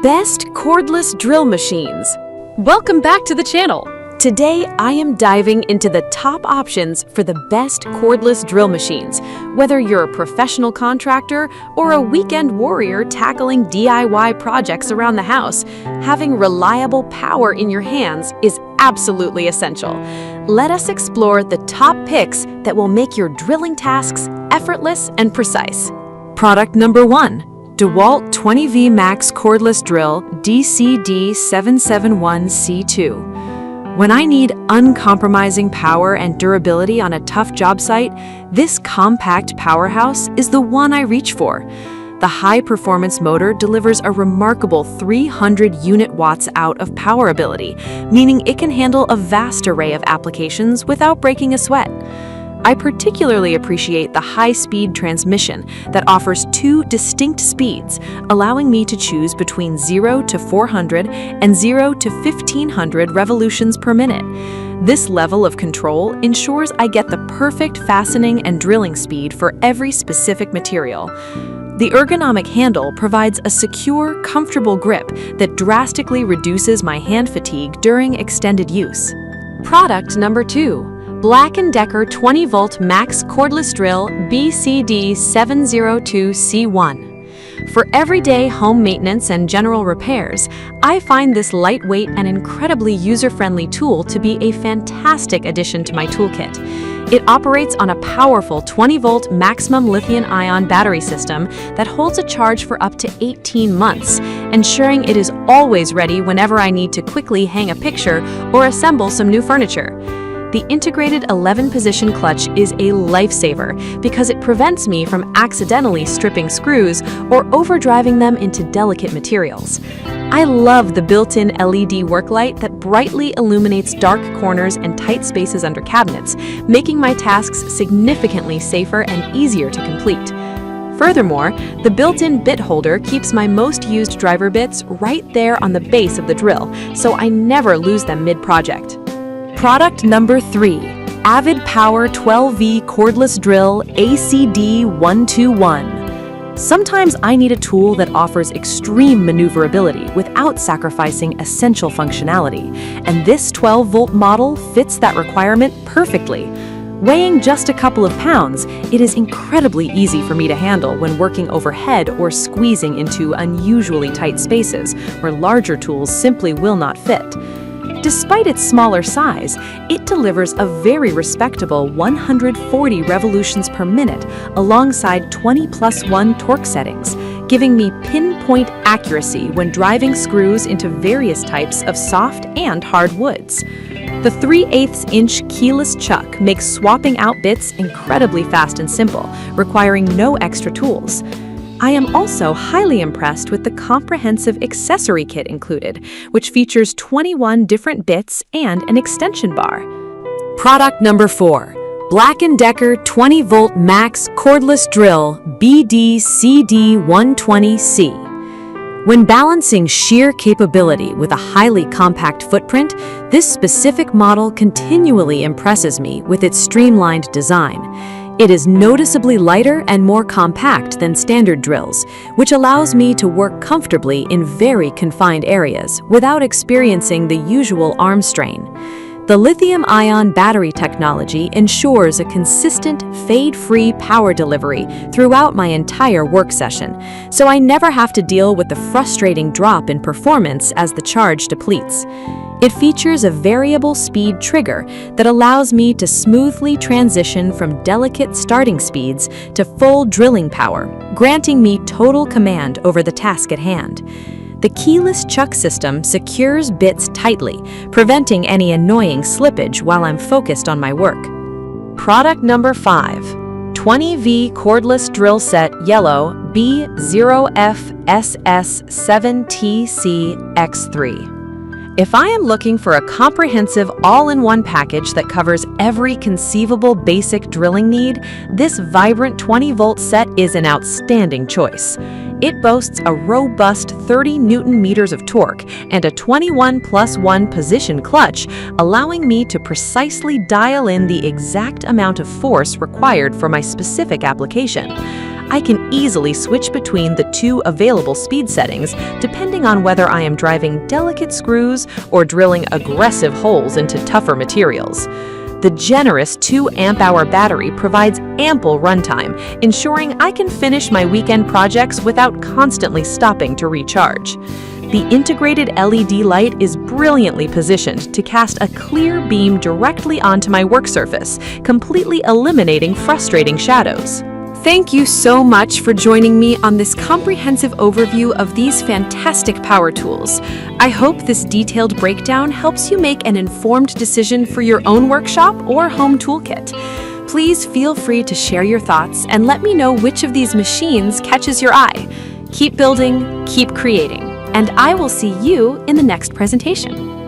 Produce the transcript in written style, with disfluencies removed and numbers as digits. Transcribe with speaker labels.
Speaker 1: Best cordless drill machines. Welcome back to the channel. Today, I am diving into the top options for the best cordless drill machines. Whether you're a professional contractor or a weekend warrior tackling DIY projects around the house, having reliable power in your hands is absolutely essential. Let us explore the top picks that will make your drilling tasks effortless and precise. Product number 1. DeWalt 20V Max Cordless Drill DCD771C2. When I need uncompromising power and durability on a tough job site, this compact powerhouse is the one I reach for. The high-performance motor delivers a remarkable 300 unit watts out of power ability, meaning it can handle a vast array of applications without breaking a sweat. I particularly appreciate the high-speed transmission that offers 2 distinct speeds, allowing me to choose between 0 to 400 and 0 to 1500 revolutions per minute. This level of control ensures I get the perfect fastening and drilling speed for every specific material. The ergonomic handle provides a secure, comfortable grip that drastically reduces my hand fatigue during extended use. Product number 2. Black & Decker 20V Max Cordless Drill BCD702C1. For everyday home maintenance and general repairs, I find this lightweight and incredibly user-friendly tool to be a fantastic addition to my toolkit. It operates on a powerful 20V maximum lithium-ion battery system that holds a charge for up to 18 months, ensuring it is always ready whenever I need to quickly hang a picture or assemble some new furniture. The integrated 11-position clutch is a lifesaver because it prevents me from accidentally stripping screws or overdriving them into delicate materials. I love the built-in LED work light that brightly illuminates dark corners and tight spaces under cabinets, making my tasks significantly safer and easier to complete. Furthermore, the built-in bit holder keeps my most used driver bits right there on the base of the drill, so I never lose them mid-project. Product number 3. Avid Power 12V Cordless Drill ACD121. Sometimes I need a tool that offers extreme maneuverability without sacrificing essential functionality, and this 12-volt model fits that requirement perfectly. Weighing just a couple of pounds, it is incredibly easy for me to handle when working overhead or squeezing into unusually tight spaces where larger tools simply will not fit. Despite its smaller size, it delivers a very respectable 140 revolutions per minute alongside 20+1 torque settings, giving me pinpoint accuracy when driving screws into various types of soft and hard woods. The 3/8-inch keyless chuck makes swapping out bits incredibly fast and simple, requiring no extra tools. I am also highly impressed with the comprehensive accessory kit included, which features 21 different bits and an extension bar. Product number 4. Black & Decker 20V Max Cordless Drill BDCD120C. When balancing sheer capability with a highly compact footprint, this specific model continually impresses me with its streamlined design. It is noticeably lighter and more compact than standard drills, which allows me to work comfortably in very confined areas without experiencing the usual arm strain. The lithium-ion battery technology ensures a consistent, fade-free power delivery throughout my entire work session, so I never have to deal with the frustrating drop in performance as the charge depletes. It features a variable speed trigger that allows me to smoothly transition from delicate starting speeds to full drilling power, granting me total command over the task at hand. The keyless chuck system secures bits tightly, preventing any annoying slippage while I'm focused on my work. Product number 5. 20V Cordless Drill Set Yellow B0FSS7TCX3. If I am looking for a comprehensive all-in-one package that covers every conceivable basic drilling need, this vibrant 20-volt set is an outstanding choice. It boasts a robust 30 Newton-meters of torque and a 21+1 position clutch, allowing me to precisely dial in the exact amount of force required for my specific application. I can easily switch between the two available speed settings depending on whether I am driving delicate screws or drilling aggressive holes into tougher materials. The generous 2 amp-hour battery provides ample runtime, ensuring I can finish my weekend projects without constantly stopping to recharge. The integrated LED light is brilliantly positioned to cast a clear beam directly onto my work surface, completely eliminating frustrating shadows. Thank you so much for joining me on this comprehensive overview of these fantastic power tools. I hope this detailed breakdown helps you make an informed decision for your own workshop or home toolkit. Please feel free to share your thoughts and let me know which of these machines catches your eye. Keep building, keep creating, and I will see you in the next presentation.